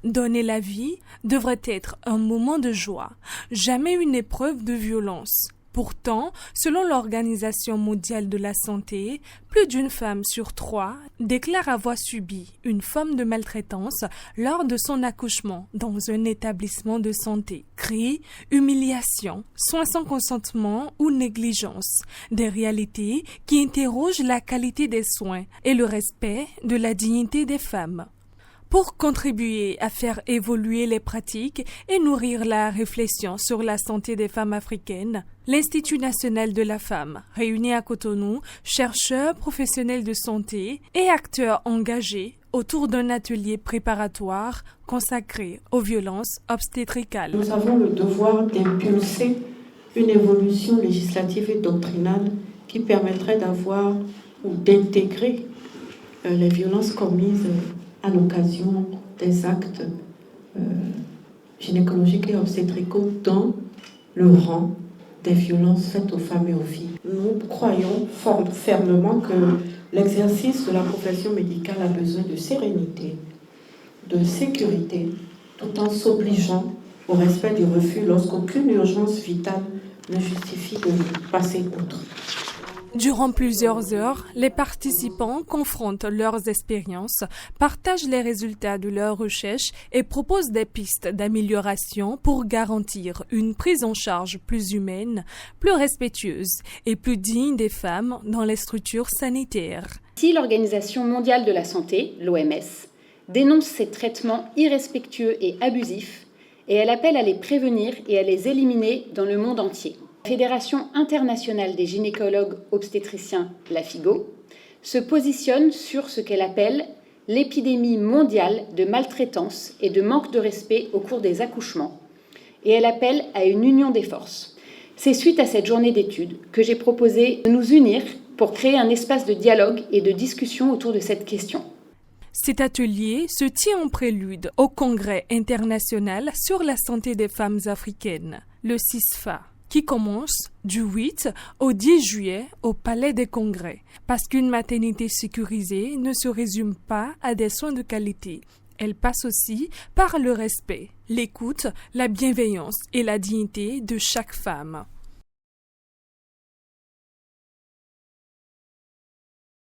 Donner la vie devrait être un moment de joie, jamais une épreuve de violence. Pourtant, selon l'Organisation mondiale de la santé, plus d'une femme sur 3 déclare avoir subi une forme de maltraitance lors de son accouchement dans un établissement de santé. Cris, humiliation, soins sans consentement ou négligence, des réalités qui interrogent la qualité des soins et le respect de la dignité des femmes. Pour contribuer à faire évoluer les pratiques et nourrir la réflexion sur la santé des femmes africaines, l'Institut national de la femme, réuni à Cotonou, chercheurs, professionnels de santé et acteurs engagés autour d'un atelier préparatoire consacré aux violences obstétricales. Nous avons le devoir d'impulser une évolution législative et doctrinale qui permettrait d'avoir ou d'intégrer les violences commises à l'occasion des actes gynécologiques et obstétricaux dans le rang des violences faites aux femmes et aux filles. Nous croyons fermement que l'exercice de la profession médicale a besoin de sérénité, de sécurité, tout en s'obligeant au respect du refus lorsqu'aucune urgence vitale ne justifie de passer outre. Durant plusieurs heures, les participants confrontent leurs expériences, partagent les résultats de leurs recherches et proposent des pistes d'amélioration pour garantir une prise en charge plus humaine, plus respectueuse et plus digne des femmes dans les structures sanitaires. Si l'Organisation mondiale de la santé, l'OMS, dénonce ces traitements irrespectueux et abusifs et elle appelle à les prévenir et à les éliminer dans le monde entier. La Fédération internationale des gynécologues obstétriciens, la FIGO, se positionne sur ce qu'elle appelle l'épidémie mondiale de maltraitance et de manque de respect au cours des accouchements, et elle appelle à une union des forces. C'est suite à cette journée d'études que j'ai proposé de nous unir pour créer un espace de dialogue et de discussion autour de cette question. Cet atelier se tient en prélude au Congrès international sur la santé des femmes africaines, le CISFA, qui commence du 8 au 10 juillet au Palais des Congrès. Parce qu'une maternité sécurisée ne se résume pas à des soins de qualité. Elle passe aussi par le respect, l'écoute, la bienveillance et la dignité de chaque femme.